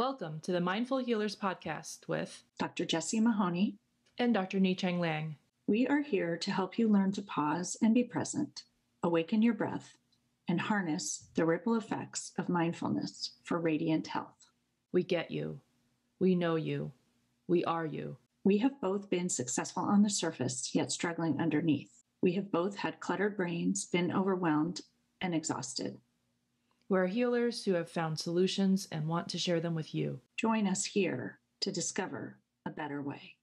Welcome to the Mindful Healers podcast with Dr. Jessie Mahoney and Dr. Ni-Cheng Liang. We are here to help you learn to pause and be present, awaken your breath, and harness the ripple effects of mindfulness for radiant health. We get you. We know you. We are you. We have both been successful on the surface, yet struggling underneath. We have both had cluttered brains, been overwhelmed, and exhausted. We're healers who have found solutions and want to share them with you. Join us here to discover a better way.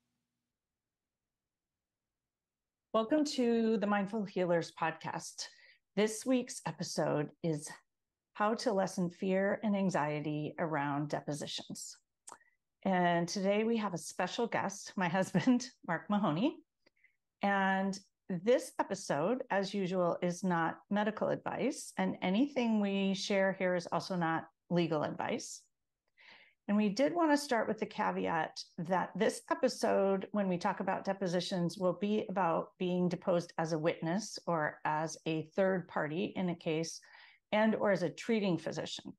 Welcome to the Mindful Healers podcast. This week's episode is how to lessen fear and anxiety around depositions. And today we have a special guest, my husband, Mark Mahoney. And this episode, as usual, is not medical advice, and anything we share here is also not legal advice. And we did want to start with the caveat that this episode, when we talk about depositions, will be about being deposed as a witness or as a third party in a case and or as a treating physician.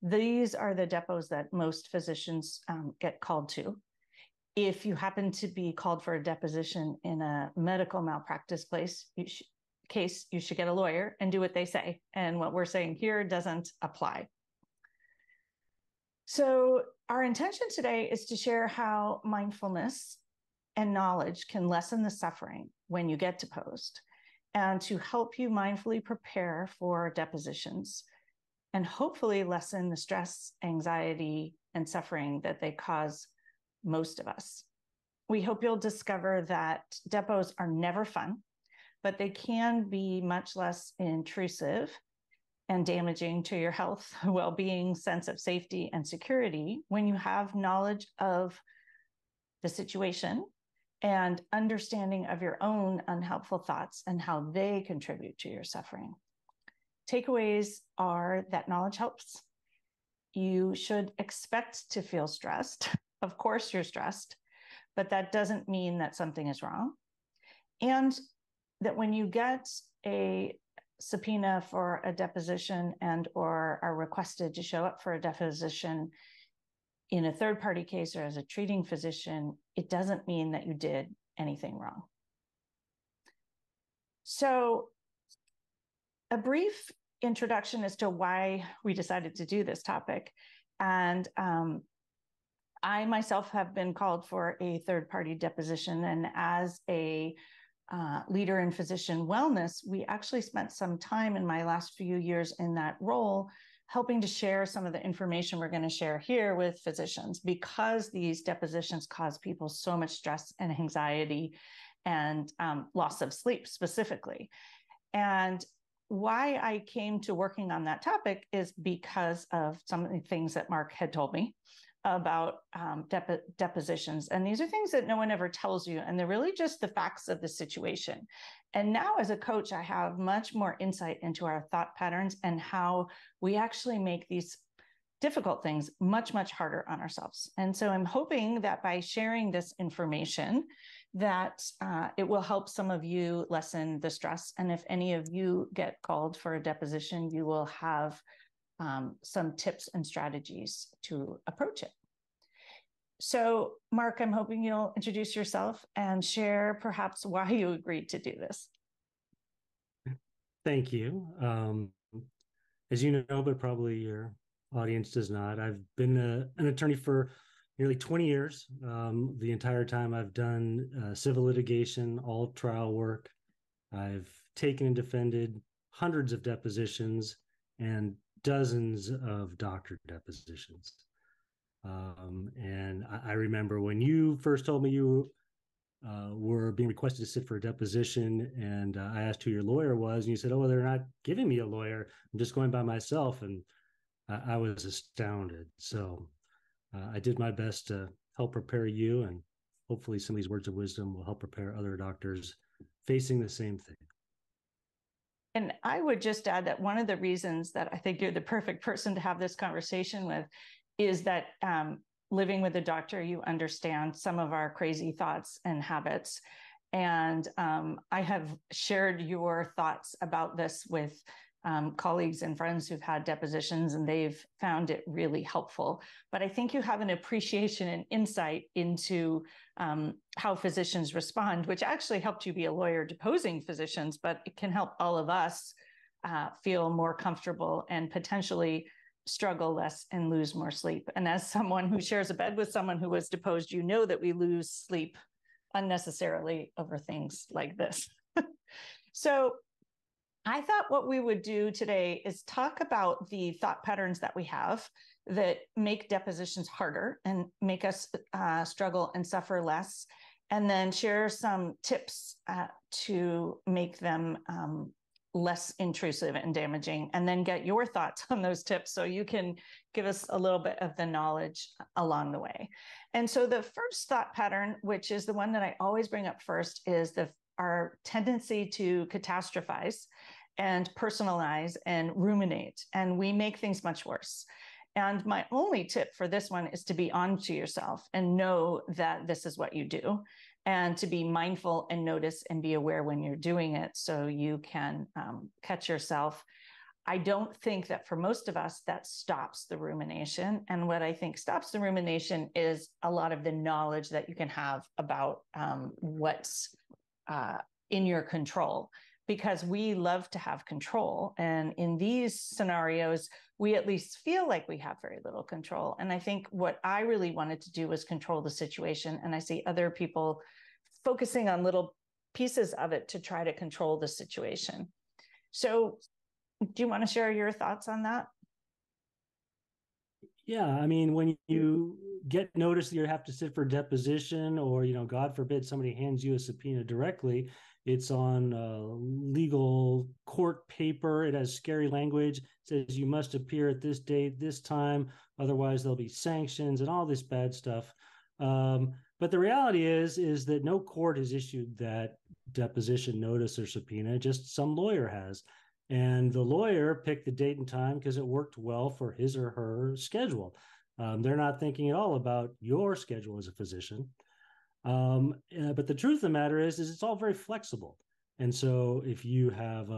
These are the depots that most physicians get called to. If you happen to be called for a deposition in a medical malpractice case, you should get a lawyer and do what they say. And what we're saying here doesn't apply. So our intention today is to share how mindfulness and knowledge can lessen the suffering when you get deposed, and to help you mindfully prepare for depositions and hopefully lessen the stress, anxiety, and suffering that they cause most of us. We hope you'll discover that depots are never fun, but they can be much less intrusive and damaging to your health, well-being, sense of safety, and security when you have knowledge of the situation and understanding of your own unhelpful thoughts and how they contribute to your suffering. Takeaways are that knowledge helps. You should expect to feel stressed. Of course you're stressed, but that doesn't mean that something is wrong. And that when you get a subpoena for a deposition and or are requested to show up for a deposition in a third-party case or as a treating physician, it doesn't mean that you did anything wrong. So a brief introduction as to why we decided to do this topic. And I myself have been called for a third-party deposition, and as a leader in physician wellness, we actually spent some time in my last few years in that role helping to share some of the information we're going to share here with physicians, because these depositions cause people so much stress and anxiety and loss of sleep specifically. And why I came to working on that topic is because of some of the things that Mark had told me about depositions. And these are things that no one ever tells you, and they're really just the facts of the situation. And now as a coach, I have much more insight into our thought patterns and how we actually make these difficult things much, much harder on ourselves. And so I'm hoping that by sharing this information, that it will help some of you lessen the stress. And if any of you get called for a deposition, you will have some tips and strategies to approach it. So, Mark, I'm hoping you'll introduce yourself and share perhaps why you agreed to do this. Thank you. As you know, but probably your audience does not, I've been an attorney for nearly 20 years. The entire time I've done civil litigation, all trial work. I've taken and defended hundreds of depositions and dozens of doctor depositions. And I remember when you first told me you were being requested to sit for a deposition, and I asked who your lawyer was, and you said, oh, well, they're not giving me a lawyer. I'm just going by myself. And I was astounded. So I did my best to help prepare you, and hopefully some of these words of wisdom will help prepare other doctors facing the same thing. And I would just add that one of the reasons that I think you're the perfect person to have this conversation with is that living with a doctor, you understand some of our crazy thoughts and habits. And I have shared your thoughts about this with colleagues and friends who've had depositions, and they've found it really helpful. But I think you have an appreciation and insight into how physicians respond, which actually helped you be a lawyer deposing physicians, but it can help all of us feel more comfortable and potentially struggle less and lose more sleep. And as someone who shares a bed with someone who was deposed, you know that we lose sleep unnecessarily over things like this. So I thought what we would do today is talk about the thought patterns that we have that make depositions harder and make us struggle and suffer less, and then share some tips to make them less intrusive and damaging, and then get your thoughts on those tips so you can give us a little bit of the knowledge along the way. And so the first thought pattern, which is the one that I always bring up first, is our tendency to catastrophize and personalize and ruminate, and we make things much worse. And my only tip for this one is to be honest to yourself and know that this is what you do, and to be mindful and notice and be aware when you're doing it so you can catch yourself. I don't think that for most of us that stops the rumination. And what I think stops the rumination is a lot of the knowledge that you can have about what's in your control, because we love to have control. And in these scenarios, we at least feel like we have very little control. And I think what I really wanted to do was control the situation. And I see other people focusing on little pieces of it to try to control the situation. So do you want to share your thoughts on that? Yeah, I mean, when you get notice that you have to sit for deposition, or, God forbid, somebody hands you a subpoena directly, it's on legal court paper. It has scary language. It says you must appear at this date, this time, otherwise there'll be sanctions and all this bad stuff. But the reality is that no court has issued that deposition notice or subpoena, just some lawyer has. And the lawyer picked the date and time because it worked well for his or her schedule. They're not thinking at all about your schedule as a physician. But the truth of the matter is it's all very flexible. And so if you have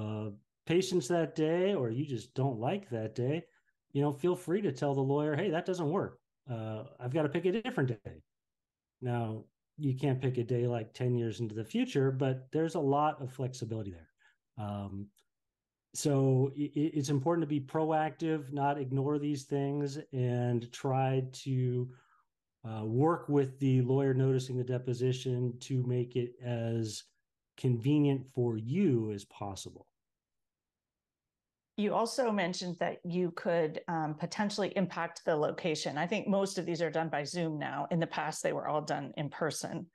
patients that day, or you just don't like that day, feel free to tell the lawyer, hey, that doesn't work. I've got to pick a different day. Now, you can't pick a day like 10 years into the future, but there's a lot of flexibility there. So it's important to be proactive, not ignore these things, and try to work with the lawyer noticing the deposition to make it as convenient for you as possible. You also mentioned that you could potentially impact the location. I think most of these are done by Zoom now. In the past, they were all done in person.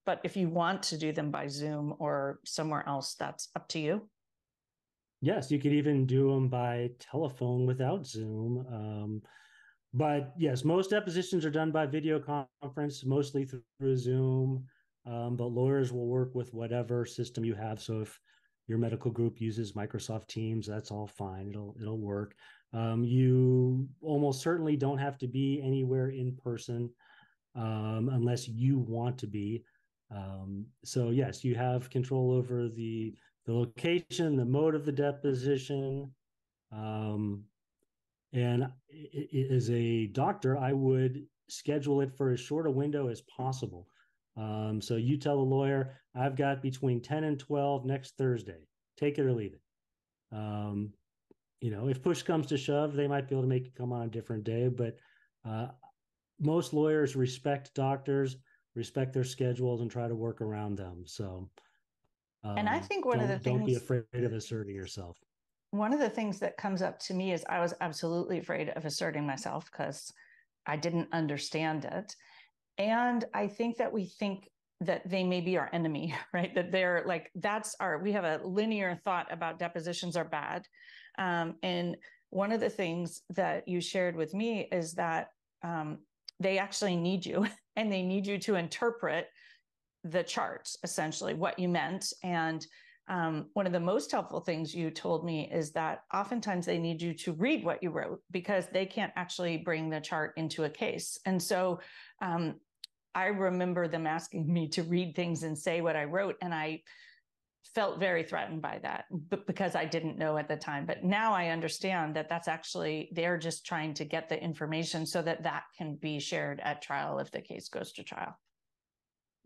But if you want to do them by Zoom or somewhere else, that's up to you. Yes, you could even do them by telephone without Zoom. But yes, most depositions are done by video conference, mostly through Zoom. But lawyers will work with whatever system you have. So if your medical group uses Microsoft Teams, that's all fine. It'll work. You almost certainly don't have to be anywhere in person unless you want to be. So yes, you have control over the location, the mode of the deposition. And as a doctor, I would schedule it for as short a window as possible. So you tell the lawyer, I've got between 10 and 12 next Thursday. Take it or leave it. If push comes to shove, they might be able to make it come on a different day. But most lawyers respect doctors, respect their schedules, and try to work around them. So and I think one of the things, don't be afraid of asserting yourself. One of the things that comes up to me is I was absolutely afraid of asserting myself because I didn't understand it. And I think that we think that they may be our enemy, right? That they're like, we have a linear thought about depositions are bad. And one of the things that you shared with me is that they actually need you, and they need you to interpret the chart, essentially what you meant. And one of the most helpful things you told me is that oftentimes they need you to read what you wrote because they can't actually bring the chart into a case. And so I remember them asking me to read things and say what I wrote. And I felt very threatened by that, but because I didn't know at the time. But now I understand that that's actually, they're just trying to get the information so that that can be shared at trial if the case goes to trial.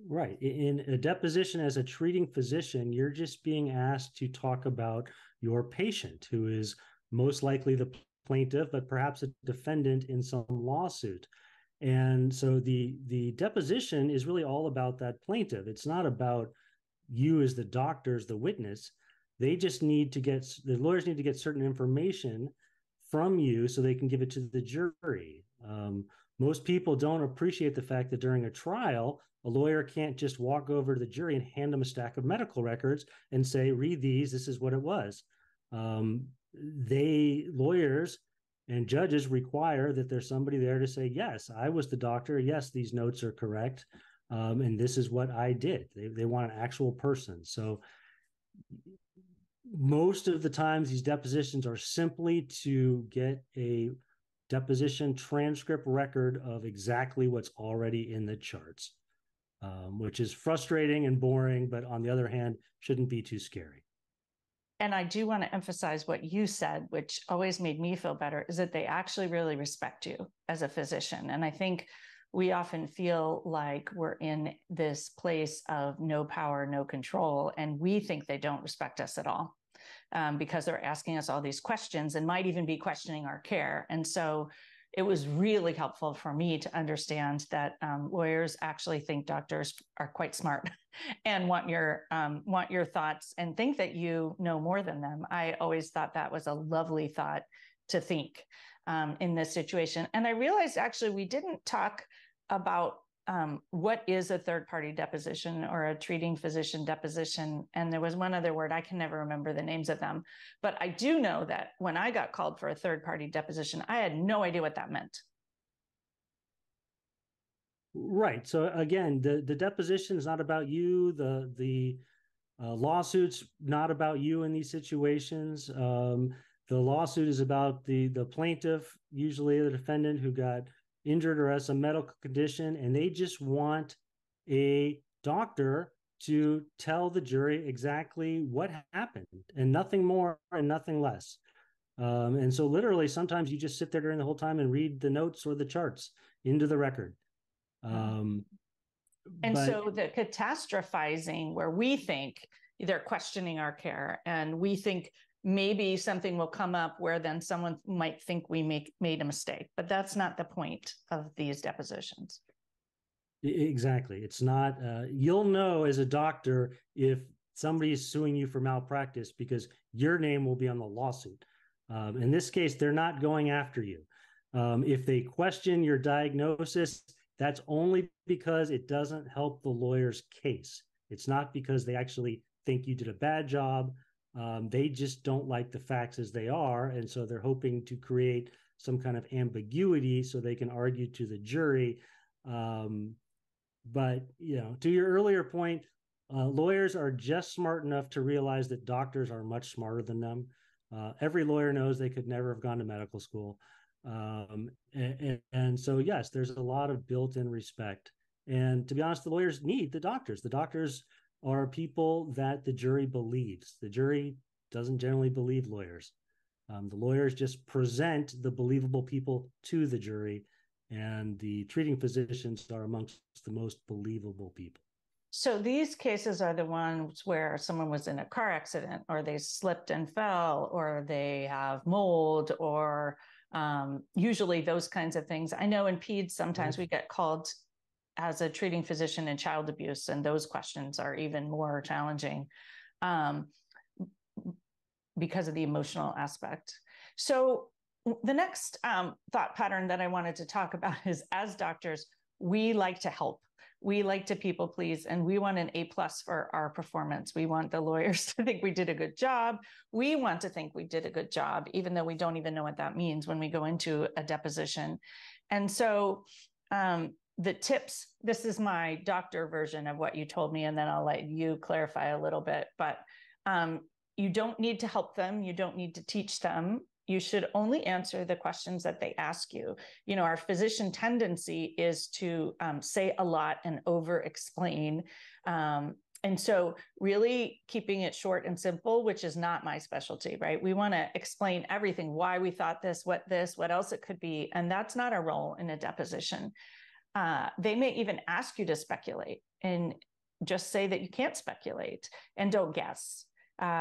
Right. In a deposition as a treating physician, you're just being asked to talk about your patient, who is most likely the plaintiff, but perhaps a defendant in some lawsuit. And so the deposition is really all about that plaintiff. It's not about you as the doctor, as the witness. They just need to get, the lawyers need to get certain information from you so they can give it to the jury. Most people don't appreciate the fact that during a trial, a lawyer can't just walk over to the jury and hand them a stack of medical records and say, read these, this is what it was. Lawyers and judges require that there's somebody there to say, yes, I was the doctor. Yes, these notes are correct. And this is what I did. They want an actual person. So most of the times these depositions are simply to get a deposition transcript record of exactly what's already in the charts, which is frustrating and boring, but on the other hand, shouldn't be too scary. And I do want to emphasize what you said, which always made me feel better, is that they actually really respect you as a physician. And I think we often feel like we're in this place of no power, no control, and we think they don't respect us at all, because they're asking us all these questions and might even be questioning our care. And so it was really helpful for me to understand that lawyers actually think doctors are quite smart and want your thoughts and think that you know more than them. I always thought that was a lovely thought to think in this situation. And I realized actually we didn't talk about what is a third-party deposition or a treating physician deposition. And there was one other word, I can never remember the names of them. But I do know that when I got called for a third-party deposition, I had no idea what that meant. Right. So again, the deposition is not about you. The lawsuit's not about you in these situations. The lawsuit is about the plaintiff, usually the defendant who got injured or has some medical condition, and they just want a doctor to tell the jury exactly what happened and nothing more and nothing less. And so literally sometimes you just sit there during the whole time and read the notes or the charts into the record. So the catastrophizing where we think they're questioning our care and we think maybe something will come up where then someone might think we made a mistake, but that's not the point of these depositions. Exactly. It's not, you'll know as a doctor if somebody is suing you for malpractice because your name will be on the lawsuit. In this case, they're not going after you. If they question your diagnosis, that's only because it doesn't help the lawyer's case. It's not because they actually think you did a bad job. They just don't like the facts as they are. And so they're hoping to create some kind of ambiguity so they can argue to the jury. But, to your earlier point, lawyers are just smart enough to realize that doctors are much smarter than them. Every lawyer knows they could never have gone to medical school. And so, yes, there's a lot of built-in respect. And to be honest, the lawyers need the doctors. The doctors are people that the jury believes. The jury doesn't generally believe lawyers. The lawyers just present the believable people to the jury, and the treating physicians are amongst the most believable people. So these cases are the ones where someone was in a car accident, or they slipped and fell, or they have mold, or usually those kinds of things. I know in peds, sometimes we get called as a treating physician in child abuse, and those questions are even more challenging because of the emotional aspect. So the next thought pattern that I wanted to talk about is, as doctors, we like to help. We like to people please, and we want an A+ for our performance. We want the lawyers to think we did a good job. We want to think we did a good job, even though we don't even know what that means when we go into a deposition. And so the tips, this is my doctor version of what you told me, and then I'll let you clarify a little bit, but you don't need to help them. You don't need to teach them. You should only answer the questions that they ask you. Our physician tendency is to say a lot and over explain. And so really keeping it short and simple, which is not my specialty, right? We want to explain everything, why we thought this, what else it could be. And that's not our role in a deposition. They may even ask you to speculate, and just say that you can't speculate and don't guess.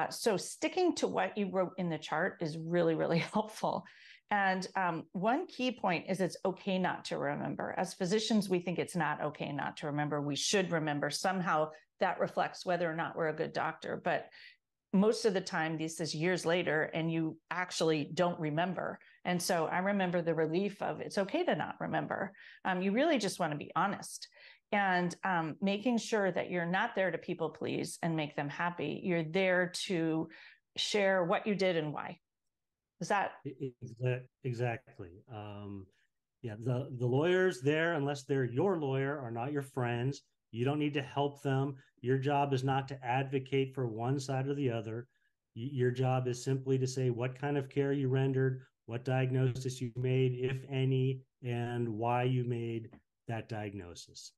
So sticking to what you wrote in the chart is really, really helpful. And one key point is it's okay not to remember. As physicians, we think it's not okay not to remember. We should remember. Somehow that reflects whether or not we're a good doctor. But most of the time, this is years later and you actually don't remember. And so I remember the relief of it's okay to not remember. You really just want to be honest. And making sure that you're not there to people please and make them happy. You're there to share what you did and why. Is that exactly? Yeah, the lawyers there, unless they're your lawyer, are not your friends. You don't need to help them. Your job is not to advocate for one side or the other. Your job is simply to say what kind of care you rendered, what diagnosis you made, if any, and why you made that diagnosis.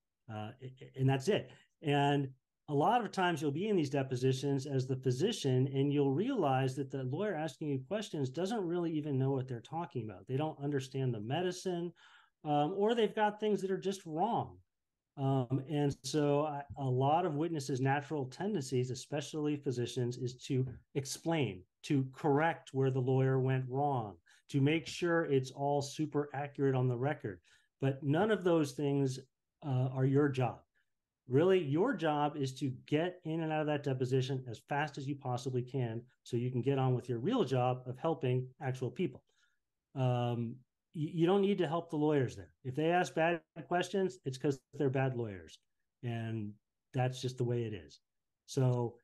And that's it. And a lot of times you'll be in these depositions as the physician, and you'll realize that the lawyer asking you questions doesn't really even know what they're talking about. They don't understand the medicine, or they've got things that are just wrong. And so a lot of witnesses' natural tendencies, especially physicians, is to explain, to correct where the lawyer went wrong, to make sure it's all super accurate on the record. But none of those things are your job. Really, your job is to get in and out of that deposition as fast as you possibly can so you can get on with your real job of helping actual people. You don't need to help the lawyers there. If they ask bad questions, it's because they're bad lawyers. And that's just the way it is. So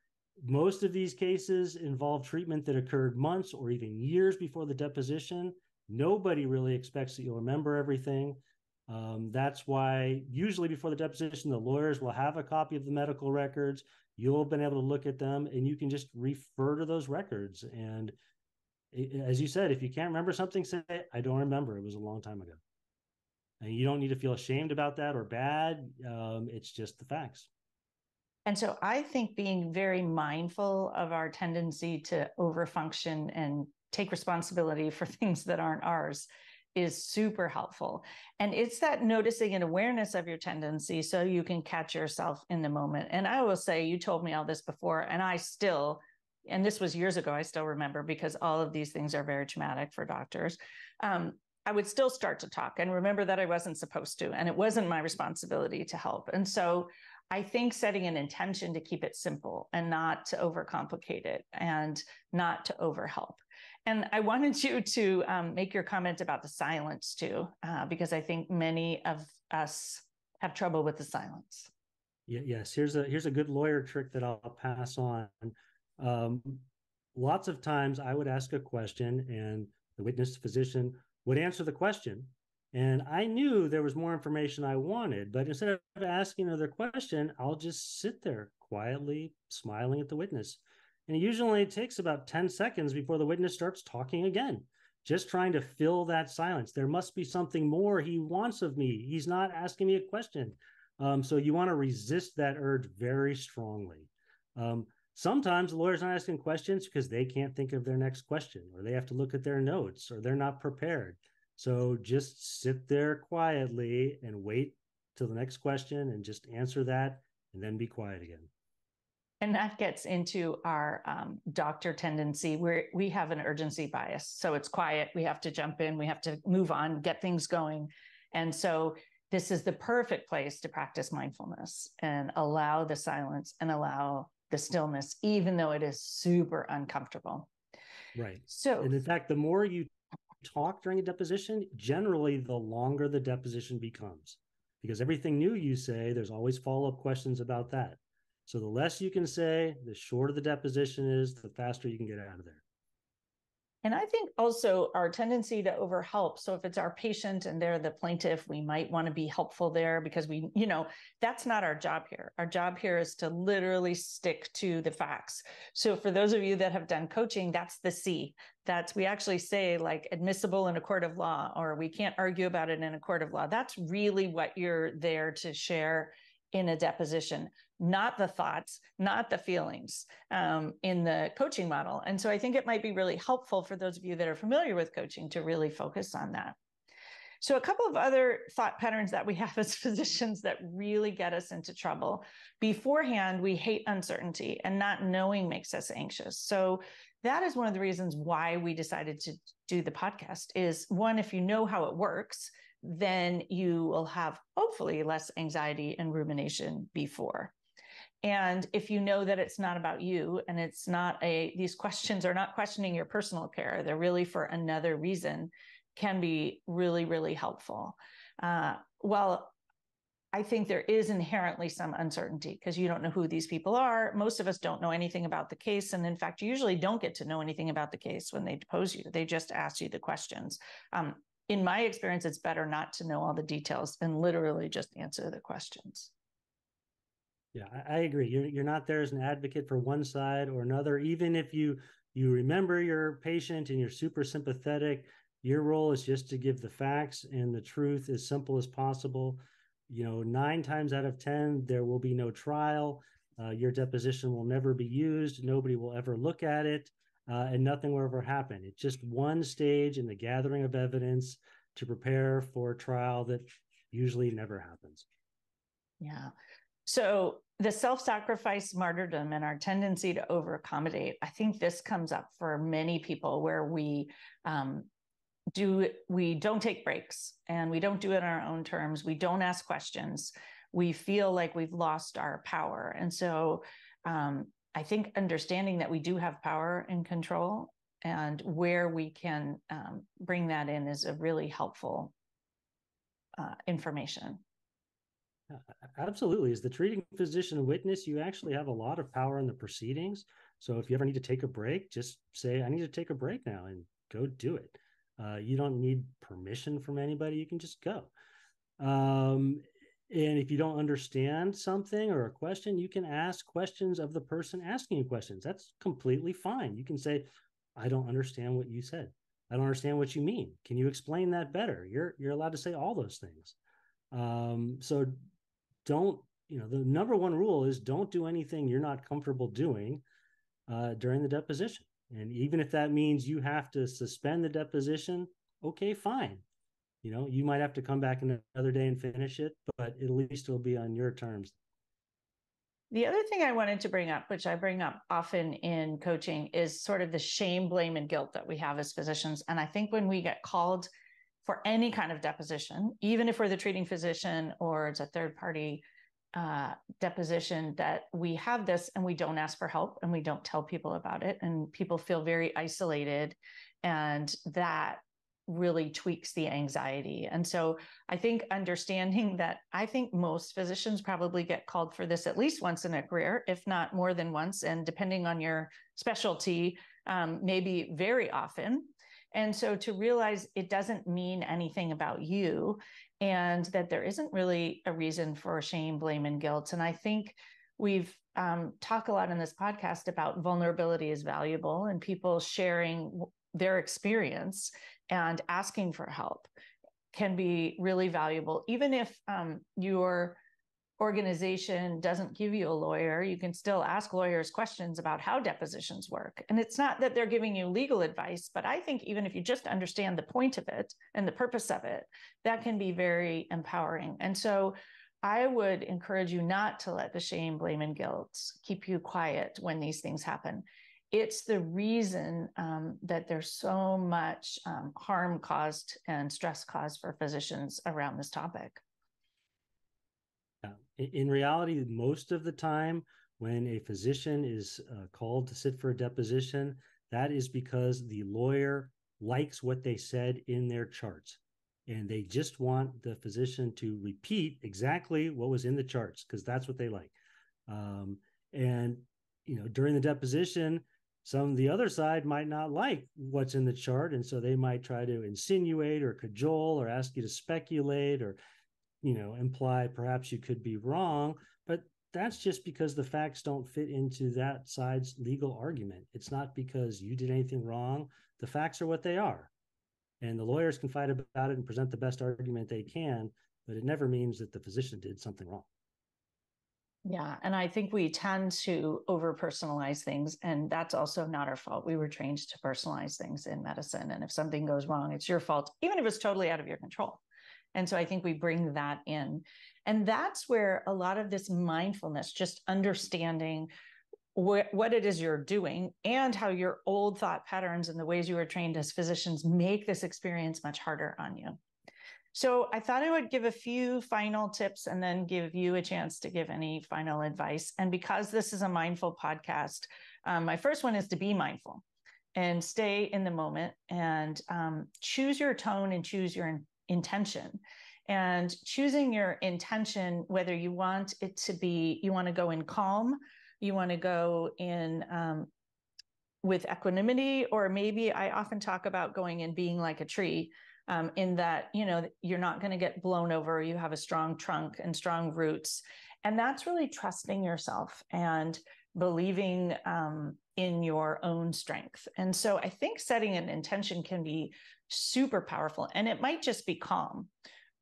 most of these cases involve treatment that occurred months or even years before the deposition. Nobody really expects that you'll remember everything. That's why usually before the deposition, the lawyers will have a copy of the medical records. You'll have been able to look at them, and you can just refer to those records. And as you said, if you can't remember something, say, I don't remember. It was a long time ago. And you don't need to feel ashamed about that or bad. It's just the facts. And so I think being very mindful of our tendency to overfunction and take responsibility for things that aren't ours is super helpful. And it's that noticing and awareness of your tendency so you can catch yourself in the moment. And I will say, you told me all this before, and I still, and this was years ago, I still remember, because all of these things are very traumatic for doctors. I would still start to talk and remember that I wasn't supposed to, and it wasn't my responsibility to help. And so I think setting an intention to keep it simple and not to overcomplicate it and not to overhelp. And I wanted you to make your comment about the silence too, because I think many of us have trouble with the silence. Yes, here's a good lawyer trick that I'll pass on. Lots of times I would ask a question and the witness physician would answer the question. And I knew there was more information I wanted, but instead of asking another question, I'll just sit there quietly smiling at the witness. And it usually takes about 10 seconds before the witness starts talking again, just trying to fill that silence. There must be something more he wants of me. He's not asking me a question. So you want to resist that urge very strongly. Sometimes the lawyer's not asking questions because they can't think of their next question, or they have to look at their notes, or they're not prepared. So just sit there quietly and wait till the next question and just answer that and then be quiet again. And that gets into our doctor tendency where we have an urgency bias. So it's quiet. We have to jump in. We have to move on, get things going. And so this is the perfect place to practice mindfulness and allow the silence and allow the stillness, even though it is super uncomfortable. Right. So, and in fact, the more you talk during a deposition, generally the longer the deposition becomes, because everything new you say, there's always follow-up questions about that. So the less you can say, the shorter the deposition is, the faster you can get out of there. And I think also our tendency to overhelp. So if it's our patient and they're the plaintiff, we might want to be helpful there because we, that's not our job here. Our job here is to literally stick to the facts. So for those of you that have done coaching, that's the C. That's, we actually say like admissible in a court of law, or we can't argue about it in a court of law. That's really what you're there to share in a deposition, not the thoughts, not the feelings in the coaching model. And so I think it might be really helpful for those of you that are familiar with coaching to really focus on that. So a couple of other thought patterns that we have as physicians that really get us into trouble. Beforehand, we hate uncertainty, and not knowing makes us anxious. So that is one of the reasons why we decided to do the podcast is, one, if you know how it works, then you will have hopefully less anxiety and rumination before. And if you know that it's not about you, and it's not these questions are not questioning your personal care, they're really for another reason, can be really, really helpful. Well, I think there is inherently some uncertainty because you don't know who these people are. Most of us don't know anything about the case. And in fact, you usually don't get to know anything about the case when they depose you. They just ask you the questions. In my experience, it's better not to know all the details and literally just answer the questions. Yeah, I agree. You're not there as an advocate for one side or another. Even if you remember your patient and you're super sympathetic, your role is just to give the facts and the truth as simple as possible. 9 times out of 10, there will be no trial. Your deposition will never be used. Nobody will ever look at it, and nothing will ever happen. It's just one stage in the gathering of evidence to prepare for a trial that usually never happens. Yeah. So the self-sacrifice martyrdom and our tendency to over-accommodate, I think this comes up for many people where we don't take breaks, and we don't do it on our own terms. We don't ask questions. We feel like we've lost our power. And so I think understanding that we do have power and control and where we can bring that in is a really helpful information. Absolutely. As the treating physician and witness, you actually have a lot of power in the proceedings. So if you ever need to take a break, just say, I need to take a break now, and go do it. You don't need permission from anybody. You can just go. And if you don't understand something or a question, you can ask questions of the person asking you questions. That's completely fine. You can say, I don't understand what you said. I don't understand what you mean. Can you explain that better? You're allowed to say all those things. So don't, the number one rule is don't do anything you're not comfortable doing during the deposition. And even if that means you have to suspend the deposition, okay, fine. You might have to come back another day and finish it, but at least it'll be on your terms. The other thing I wanted to bring up, which I bring up often in coaching, is sort of the shame, blame, and guilt that we have as physicians. And I think when we get called for any kind of deposition, even if we're the treating physician or it's a third party deposition, that we have this and we don't ask for help and we don't tell people about it. And people feel very isolated, and that really tweaks the anxiety. And so I think understanding that, I think most physicians probably get called for this at least once in a career, if not more than once. And depending on your specialty, maybe very often. And so to realize it doesn't mean anything about you, and that there isn't really a reason for shame, blame, and guilt. And I think we've talked a lot in this podcast about vulnerability is valuable, and people sharing their experience and asking for help can be really valuable. Even if your organization doesn't give you a lawyer, you can still ask lawyers questions about how depositions work. And it's not that they're giving you legal advice, but I think even if you just understand the point of it and the purpose of it, that can be very empowering. And so I would encourage you not to let the shame, blame, and guilt keep you quiet when these things happen. It's the reason that there's so much harm caused and stress caused for physicians around this topic. In reality, most of the time when a physician is called to sit for a deposition, that is because the lawyer likes what they said in their charts. And they just want the physician to repeat exactly what was in the charts, because that's what they like. During the deposition, some of the other side might not like what's in the chart. And so they might try to insinuate or cajole or ask you to speculate or imply perhaps you could be wrong, but that's just because the facts don't fit into that side's legal argument. It's not because you did anything wrong. The facts are what they are. And the lawyers can fight about it and present the best argument they can, but it never means that the physician did something wrong. Yeah. And I think we tend to over personalize things. And that's also not our fault. We were trained to personalize things in medicine. And if something goes wrong, it's your fault, even if it's totally out of your control. And so I think we bring that in. And that's where a lot of this mindfulness, just understanding what it is you're doing and how your old thought patterns and the ways you were trained as physicians make this experience much harder on you. So I thought I would give a few final tips and then give you a chance to give any final advice. And because this is a mindful podcast, my first one is to be mindful and stay in the moment and choose your tone and choose your intention. And choosing your intention, whether you want it to be, you want to go in calm, you want to go in with equanimity, or maybe I often talk about going and being like a tree, in that, you know, you're not going to get blown over. You have a strong trunk and strong roots. And that's really trusting yourself and believing in your own strength. And so I think setting an intention can be super powerful. And it might just be calm.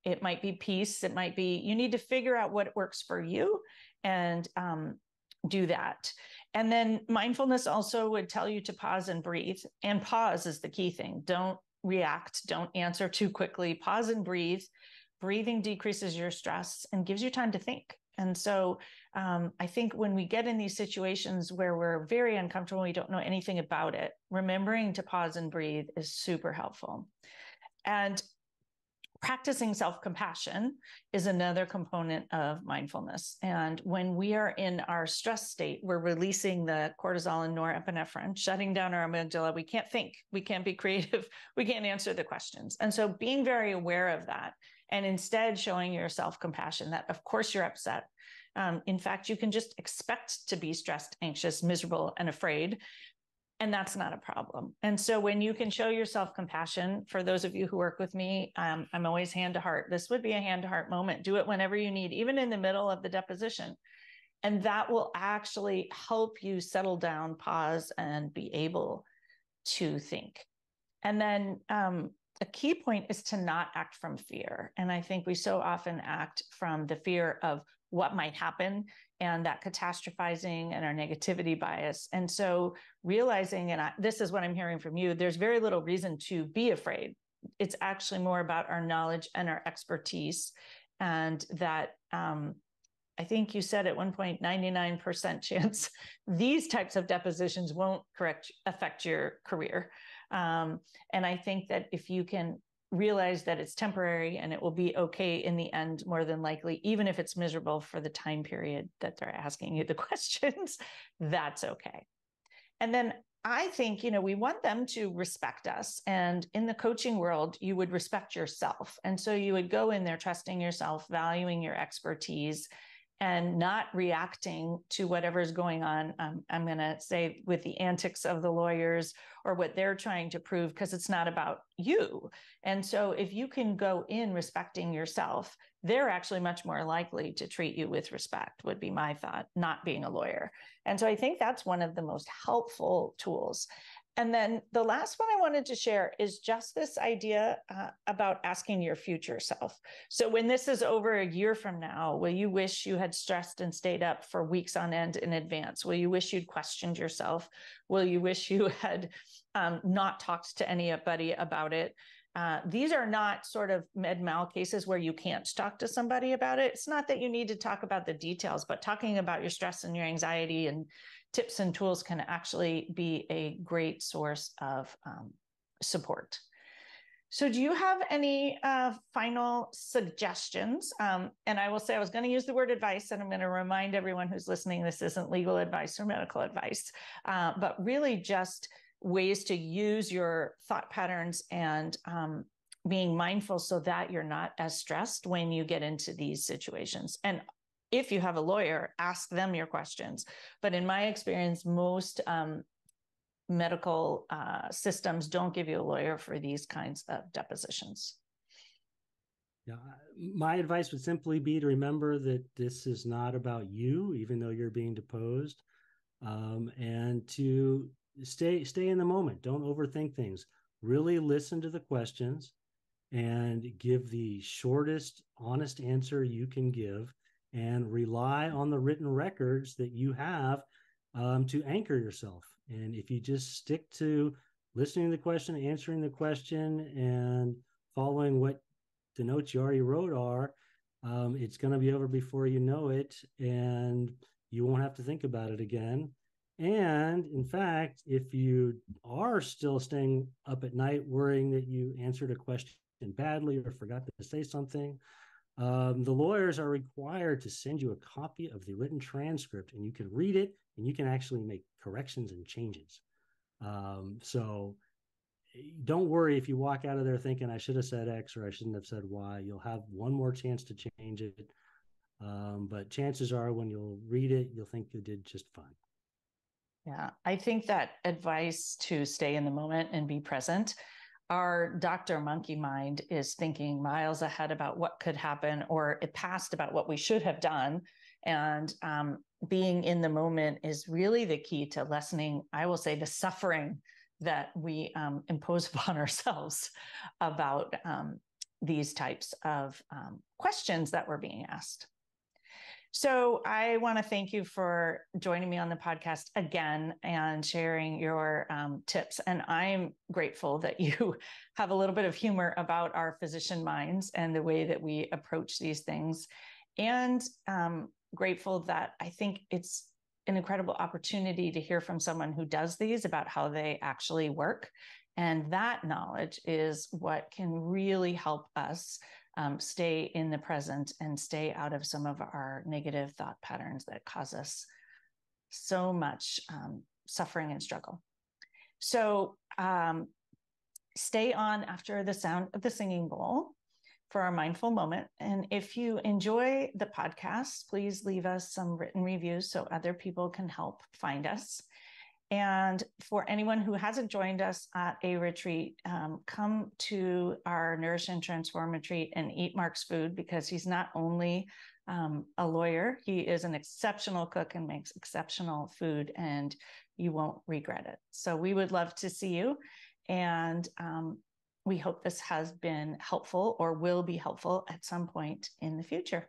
It might be peace. It might be, you need to figure out what works for you and do that. And then mindfulness also would tell you to pause and breathe. And pause is the key thing. Don't react. Don't answer too quickly. Pause and breathe. Breathing decreases your stress and gives you time to think. And so I think when we get in these situations where we're very uncomfortable, we don't know anything about it, remembering to pause and breathe is super helpful. And practicing self-compassion is another component of mindfulness. And when we are in our stress state, we're releasing the cortisol and norepinephrine, shutting down our amygdala. We can't think, we can't be creative, we can't answer the questions. And so being very aware of that and instead showing your self-compassion that of course you're upset. In fact, you can just expect to be stressed, anxious, miserable, and afraid. And that's not a problem. And so when you can show yourself compassion, for those of you who work with me, I'm always hand to heart. This would be a hand to heart moment. Do it whenever you need, even in the middle of the deposition. And that will actually help you settle down, pause, and be able to think. And then a key point is to not act from fear. And I think we so often act from the fear of what might happen and that catastrophizing and our negativity bias. And so realizing, and this is what I'm hearing from you, there's very little reason to be afraid. It's actually more about our knowledge and our expertise. And that I think you said at one point, 99% chance these types of depositions won't affect your career. And I think that if you can realize that it's temporary and it will be okay in the end, more than likely, even if it's miserable for the time period that they're asking you the questions, that's okay. And then I think, you know, we want them to respect us. And in the coaching world, you would respect yourself. And so you would go in there trusting yourself, valuing your expertise, and not reacting to whatever's going on, I'm going to say, with the antics of the lawyers or what they're trying to prove, because it's not about you. And so if you can go in respecting yourself, they're actually much more likely to treat you with respect, would be my thought, not being a lawyer. And so I think that's one of the most helpful tools. And then the last one I wanted to share is just this idea about asking your future self. So when this is over a year from now, will you wish you had stressed and stayed up for weeks on end in advance? Will you wish you'd questioned yourself? Will you wish you had not talked to anybody about it? These are not sort of med mal cases where you can't talk to somebody about it. It's not that you need to talk about the details, but talking about your stress and your anxiety and tips and tools can actually be a great source of support. So do you have any final suggestions? And I will say, I was going to use the word advice, and I'm going to remind everyone who's listening, this isn't legal advice or medical advice, but really just ways to use your thought patterns and being mindful so that you're not as stressed when you get into these situations. And if you have a lawyer, ask them your questions. But in my experience, most medical systems don't give you a lawyer for these kinds of depositions. Yeah, my advice would simply be to remember that this is not about you, even though you're being deposed, and to stay in the moment. Don't overthink things. Really listen to the questions and give the shortest, honest answer you can give, and rely on the written records that you have to anchor yourself. And if you just stick to listening to the question, answering the question, and following what the notes you already wrote are, it's going to be over before you know it, and you won't have to think about it again. And in fact, if you are still staying up at night worrying that you answered a question badly or forgot to say something, the lawyers are required to send you a copy of the written transcript, and you can read it and you can actually make corrections and changes. So don't worry if you walk out of there thinking I should have said X or I shouldn't have said Y. You'll have one more chance to change it. But chances are when you'll read it, you'll think you did just fine. Yeah, I think that advice to stay in the moment and be present, our Dr. Monkey Mind is thinking miles ahead about what could happen or past about what we should have done. And being in the moment is really the key to lessening, I will say, the suffering that we impose upon ourselves about these types of questions that we're being asked. So I want to thank you for joining me on the podcast again and sharing your tips. And I'm grateful that you have a little bit of humor about our physician minds and the way that we approach these things. And grateful that I think it's an incredible opportunity to hear from someone who does these about how they actually work. And that knowledge is what can really help us stay in the present and stay out of some of our negative thought patterns that cause us so much suffering and struggle. So stay on after the sound of the singing bowl for our mindful moment. And if you enjoy the podcast, please leave us some written reviews so other people can help find us. And for anyone who hasn't joined us at a retreat, come to our Nourish and Transform retreat and eat Mark's food, because he's not only a lawyer, he is an exceptional cook and makes exceptional food, and you won't regret it. So we would love to see you. And we hope this has been helpful or will be helpful at some point in the future.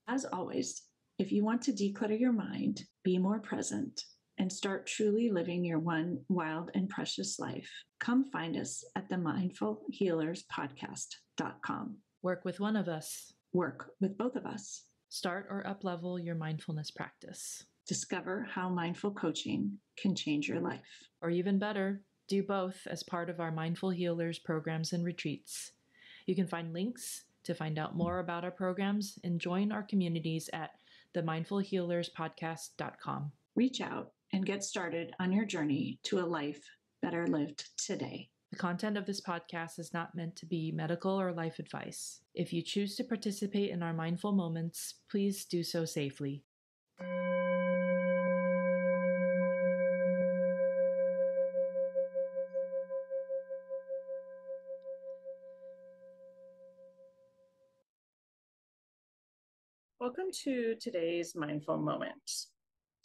As always, if you want to declutter your mind, be more present, and start truly living your one wild and precious life, come find us at the mindfulhealerspodcast.com. Work with one of us. Work with both of us. Start or up-level your mindfulness practice. Discover how mindful coaching can change your life. Or even better, do both as part of our Mindful Healers programs and retreats. You can find links to find out more about our programs and join our communities at themindfulhealerspodcast.com. Reach out and get started on your journey to a life better lived today. The content of this podcast is not meant to be medical or life advice. If you choose to participate in our mindful moments, please do so safely. Welcome to today's mindful moment.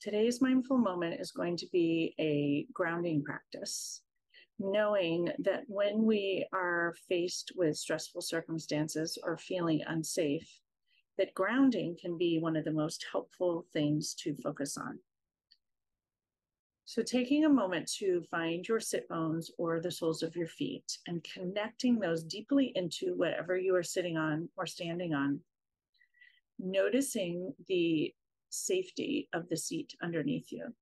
Today's mindful moment is going to be a grounding practice, knowing that when we are faced with stressful circumstances or feeling unsafe, that grounding can be one of the most helpful things to focus on. So taking a moment to find your sit bones or the soles of your feet and connecting those deeply into whatever you are sitting on or standing on, noticing the safety of the seat underneath you.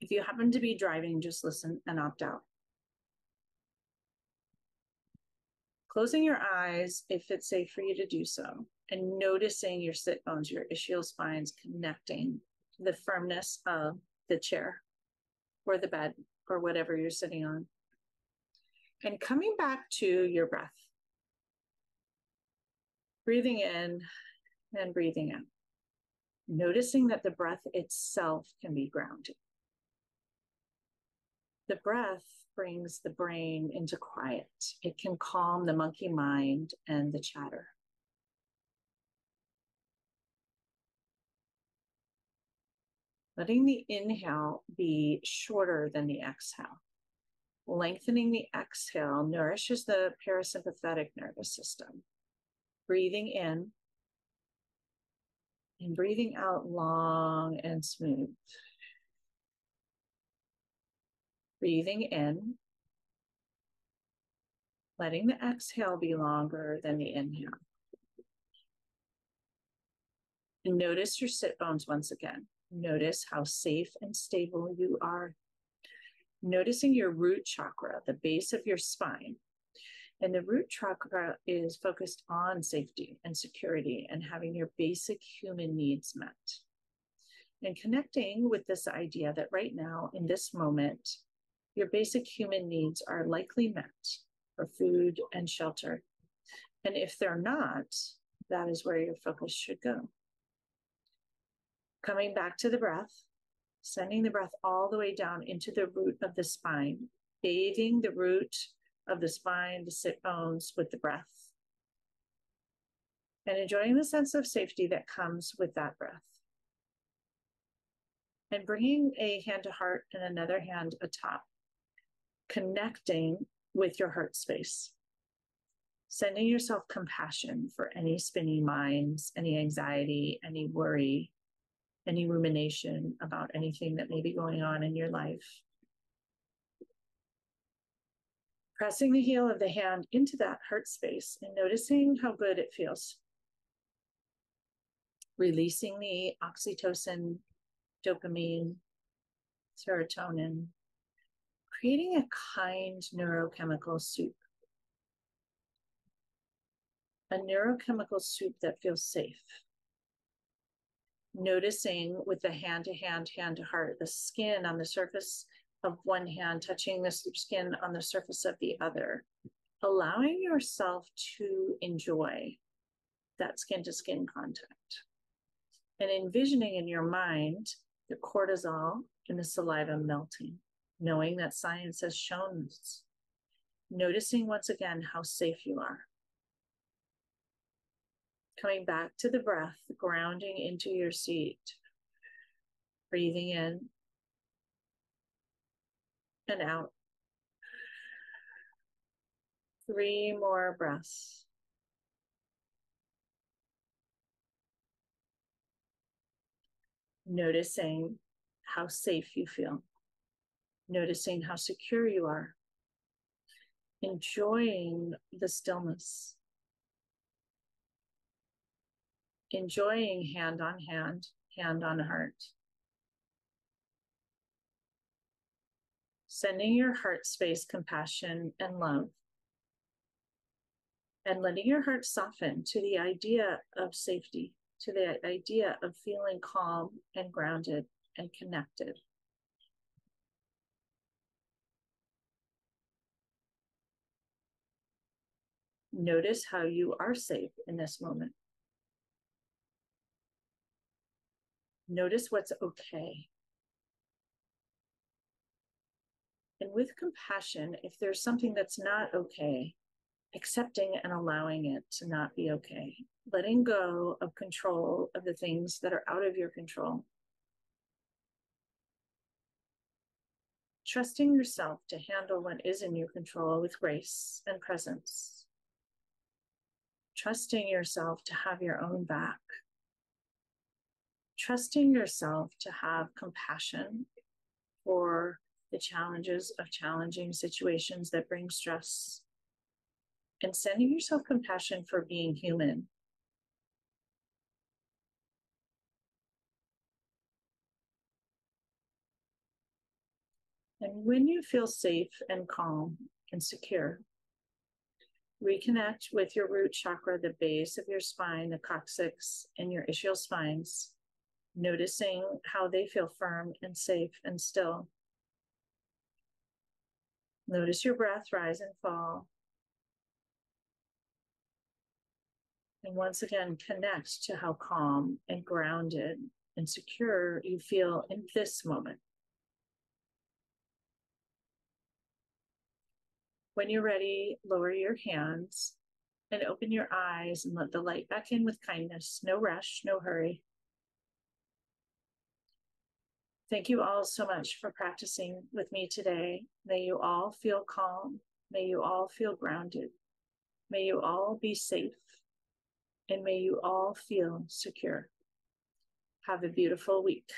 If you happen to be driving, just listen and opt out. Closing your eyes if it's safe for you to do so, and noticing your sit bones, your ischial spines connecting to the firmness of the chair or the bed or whatever you're sitting on. And coming back to your breath. Breathing in and breathing out. Noticing that the breath itself can be grounded. The breath brings the brain into quiet. It can calm the monkey mind and the chatter. Letting the inhale be shorter than the exhale. Lengthening the exhale nourishes the parasympathetic nervous system. Breathing in And breathing out long and smooth. Breathing in, letting the exhale be longer than the inhale. And notice your sit bones once again. Notice how safe and stable you are. Noticing your root chakra, the base of your spine. And the root chakra is focused on safety and security and having your basic human needs met. And connecting with this idea that right now, in this moment, your basic human needs are likely met for food and shelter. And if they're not, that is where your focus should go. Coming back to the breath, sending the breath all the way down into the root of the spine, bathing the root of the spine, the sit bones with the breath, and enjoying the sense of safety that comes with that breath. And bringing a hand to heart and another hand atop, connecting with your heart space, sending yourself compassion for any spinning minds, any anxiety, any worry, any rumination about anything that may be going on in your life. Pressing the heel of the hand into that heart space and noticing how good it feels. Releasing the oxytocin, dopamine, serotonin, creating a kind neurochemical soup. A neurochemical soup that feels safe. Noticing with the hand to hand, hand to heart, the skin on the surface of one hand touching the skin on the surface of the other, allowing yourself to enjoy that skin to skin contact. And envisioning in your mind the cortisol and the saliva melting, knowing that science has shown this. Noticing once again how safe you are. Coming back to the breath, grounding into your seat, breathing in and out. 3 more breaths. Noticing how safe you feel. Noticing how secure you are. Enjoying the stillness. Enjoying hand on hand, hand on heart. Sending your heart space compassion and love. And letting your heart soften to the idea of safety, to the idea of feeling calm and grounded and connected. Notice how you are safe in this moment. Notice what's okay. And with compassion, if there's something that's not okay, accepting and allowing it to not be okay. Letting go of control of the things that are out of your control. Trusting yourself to handle what is in your control with grace and presence. Trusting yourself to have your own back. Trusting yourself to have compassion for the challenges of challenging situations that bring stress. And sending yourself compassion for being human. And when you feel safe and calm and secure, reconnect with your root chakra, the base of your spine, the coccyx, and your ischial spines, noticing how they feel firm and safe and still. Notice your breath rise and fall. And once again, connect to how calm and grounded and secure you feel in this moment. When you're ready, lower your hands and open your eyes and let the light back in with kindness. No rush, no hurry. Thank you all so much for practicing with me today. May you all feel calm. May you all feel grounded. May you all be safe. And may you all feel secure. Have a beautiful week.